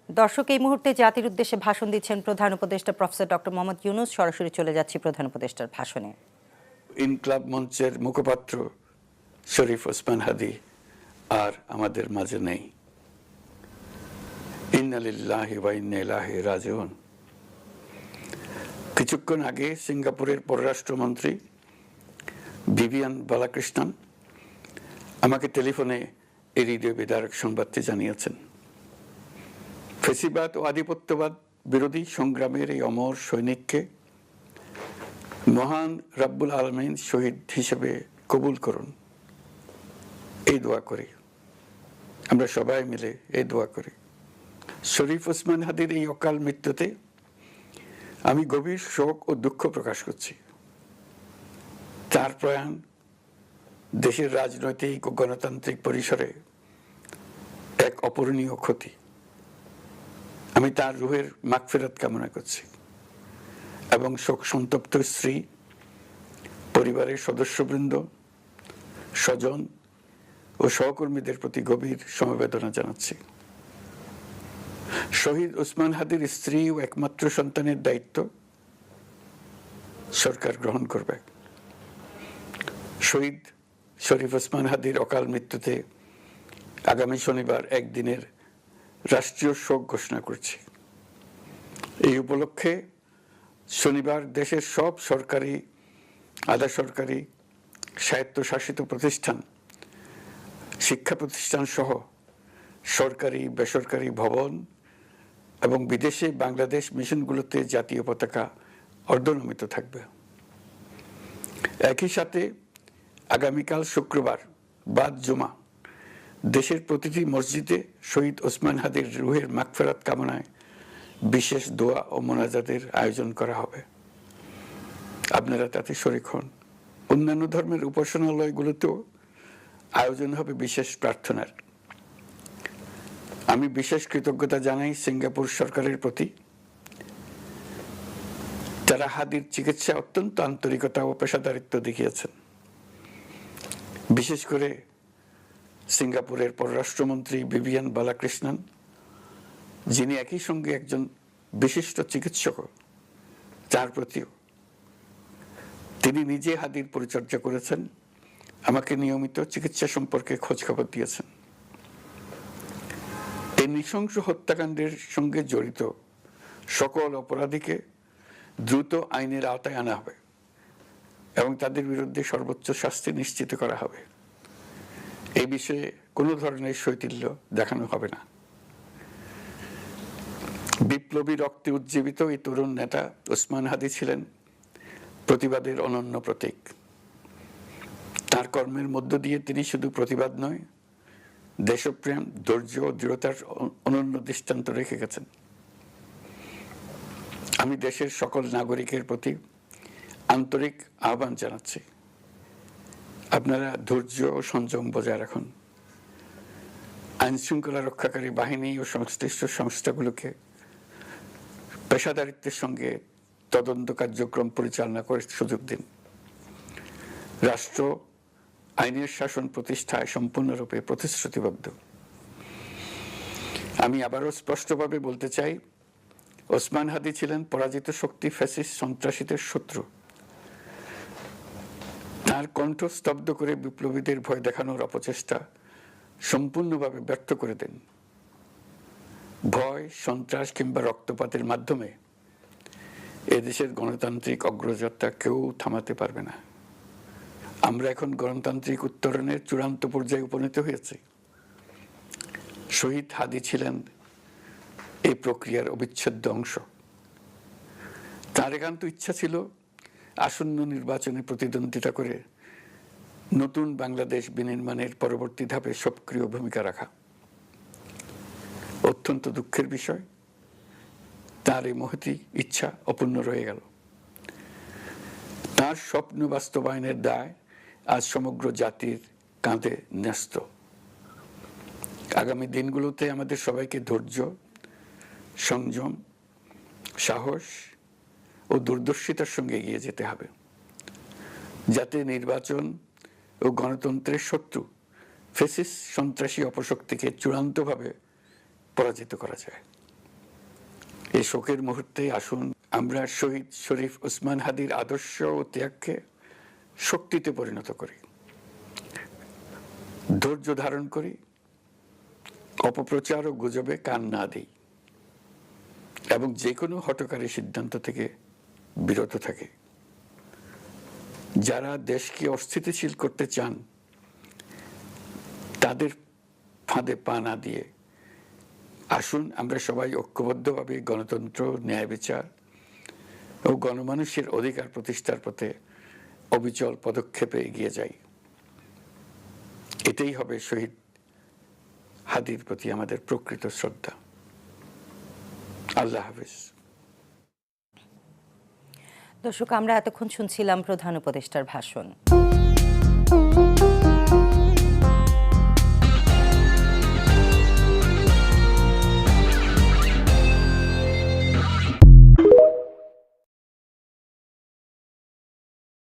দর্শক, এই মুহূর্তে জাতির উদ্দেশ্যে ভাষণ দিচ্ছেন প্রধান উপদেষ্টা প্রফেসর ডক্টর মোহাম্মদ ইউনূস। সরাসরি চলে যাচ্ছি প্রধান উপদেষ্টার ভাষণে। ইনকলাব মঞ্চের মুখপাত্র শরীফ ওসমান হাদী আর আমাদের মাঝে নেই। ইন্না লিল্লাহি ওয়া ইন্না ইলাইহি রাজিউন। কিছুক্ষণ আগে সিঙ্গাপুরের পররাষ্ট্রমন্ত্রী ভিভিয়ান বালাকৃষ্ণন আমাকে টেলিফোনে এই হৃদয় বিদারক সংবাদটি জানিয়েছেন। ফেসিবাদ ও আধিপত্যবাদ বিরোধী সংগ্রামের এই অমর সৈনিককে মহান রব্বুল আলামিন শহীদ হিসেবে কবুল করুন, এই দোয়া করি। আমরা সবাই মিলে এই দোয়া করি। শরীফ ওসমান হাদীর এই অকাল মৃত্যুতে আমি গভীর শোক ও দুঃখ প্রকাশ করছি। তার প্রয়াণ দেশের রাজনৈতিক ও গণতান্ত্রিক পরিসরে এক অপূরণীয় ক্ষতি। আমি তার রুহের মাগফিরাত কামনা করছি এবং শোক সন্তপ্ত স্ত্রী, পরিবারের সদস্যবৃন্দ, স্বজন ও সহকর্মীদের প্রতি গভীর সমবেদনা জানাচ্ছি। শহীদ ওসমান হাদীর স্ত্রী ও একমাত্র সন্তানের দায়িত্ব সরকার গ্রহণ করবে। শহীদ শরীফ ওসমান হাদীর অকাল মৃত্যুতে আগামী শনিবার একদিনের রাষ্ট্রীয় শোক ঘোষণা করছি। এই উপলক্ষে শনিবার দেশের সব সরকারি, আধা সরকারি, স্বায়ত্তশাসিত প্রতিষ্ঠান, শিক্ষা প্রতিষ্ঠান সহ সরকারি বেসরকারি ভবন এবং বিদেশে বাংলাদেশ মিশনগুলোতে জাতীয় পতাকা অর্ধনমিত থাকবে। একই সাথে আগামীকাল শুক্রবার বাদ জুমা দেশের প্রতিটি মসজিদে শহীদ ওসমান হাদীর রুহের মাগফিরাত কামনায় বিশেষ দোয়া ও মোনাজাতের আয়োজন করা হবে। আপনারা তাতে শরীক হন। অন্যান্য ধর্মের উপাসনালয়গুলোতেও আয়োজন হবে বিশেষ প্রার্থনার। আমি বিশেষ কৃতজ্ঞতা জানাই সিঙ্গাপুর সরকারের প্রতি। তারা হাদীর চিকিৎসায় অত্যন্ত আন্তরিকতা ও পেশাদারিত্ব দেখিয়েছেন। বিশেষ করে সিঙ্গাপুরের পররাষ্ট্রমন্ত্রী ভিভিয়ান বালাকৃষ্ণন, যিনি একই সঙ্গে একজন বিশিষ্ট চিকিৎসক, তার প্রতিও তিনি নিজে হাদীর পরিচর্যা করেছেন, আমাকে নিয়মিত চিকিৎসা সম্পর্কে খোঁজ খবর দিয়েছেন। এই নৃশংস হত্যাকাণ্ডের সঙ্গে জড়িত সকল অপরাধীকে দ্রুত আইনের আওতায় আনা হবে এবং তাদের বিরুদ্ধে সর্বোচ্চ শাস্তি নিশ্চিত করা হবে। এই বিষয়ে কোনো ধরনের শৈথিল্য দেখানো হবে না। বিপ্লবী রক্তে উজ্জীবিত এই তরুণ নেতা ওসমান হাদী ছিলেন প্রতিবাদের অনন্য প্রতীক। তার কর্মের মধ্য দিয়ে তিনি শুধু প্রতিবাদ নয়, দেশপ্রেম, ধৈর্য ও দৃঢ়তার অনন্য দৃষ্টান্ত রেখে গেছেন। আমি দেশের সকল নাগরিকের প্রতি আন্তরিক আহ্বান জানাচ্ছি, আপনারা ধৈর্য ও সংযম বজায় রাখুন। আইন শৃঙ্খলা রক্ষাকারী বাহিনী ও সংশ্লিষ্ট সংস্থাগুলোকে পেশাদারিত্বের সঙ্গে তদন্ত কার্যক্রম পরিচালনা করে সুযোগ দিন। রাষ্ট্র আইনের শাসন প্রতিষ্ঠায় সম্পূর্ণরূপে প্রতিশ্রুতিবদ্ধ। আমি আবারও স্পষ্টভাবে বলতে চাই, ওসমান হাদী ছিলেন পরাজিত শক্তি ফ্যাসিস্ট সন্ত্রাসীদের শত্রু। তার কণ্ঠ স্তব্ধ করে বিপ্লবীদের ভয় দেখানোর অপচেষ্টা সম্পূর্ণভাবে ব্যর্থ করে দেন। ভয়, সন্ত্রাস কিংবা রক্তপাতের মাধ্যমে এদেশের গণতান্ত্রিক অগ্রযাত্রা কেউ থামাতে পারবে না। আমরা এখন গণতান্ত্রিক উত্তরণের চূড়ান্ত পর্যায়ে উপনীত হয়েছি। শহীদ হাদী ছিলেন এই প্রক্রিয়ার অবিচ্ছেদ্য অংশ। তার একান্ত ইচ্ছা ছিল আসন্ন নির্বাচনে প্রতিদ্বন্দ্বিতা করে নতুন বাংলাদেশ বিনির্মাণের পরবর্তী ধাপে সক্রিয় ভূমিকা রাখা। অত্যন্ত দুঃখের বিষয়, তার এই মহতী ইচ্ছা অপূর্ণ রয়ে গেল। তার স্বপ্ন বাস্তবায়নের দায় আজ সমগ্র জাতির কাঁধে ন্যস্ত। আগামী দিনগুলোতে আমাদের সবাইকে ধৈর্য, সংযম, সাহস ও দূরদর্শিতার সঙ্গে এগিয়ে যেতে হবে, যাতে নির্বাচন ও গণতন্ত্রের শত্রু ফ্যাসিস্ট সন্ত্রাসী অপশক্তিকে চূড়ান্তভাবে পরাজিত করা যায়। এই শোকের মুহূর্তে আসুন আমরা শহীদ শরীফ ওসমান হাদির আদর্শ ও ত্যাগকে শক্তিতে পরিণত করি, ধৈর্য ধারণ করি, অপপ্রচার ও গুজবে কান না দিই এবং যে কোনো হঠকারী সিদ্ধান্ত থেকে বিরত থাকে। যারা দেশকে অস্থিতিশীল করতে চান তাদের ফাঁদে পা না দিয়ে আসুন আমরা সবাই ঐক্যবদ্ধভাবে গণতন্ত্র, ন্যায় বিচার ও গণমানুষের অধিকার প্রতিষ্ঠার পথে অবিচল পদক্ষেপে এগিয়ে যাই। এটাই হবে শহীদ হাদির প্রতি আমাদের প্রকৃত শ্রদ্ধা। আল্লাহ হাফেজ। দর্শক, আমরা এতক্ষণ শুনছিলাম প্রধান উপদেষ্টার ভাষণ।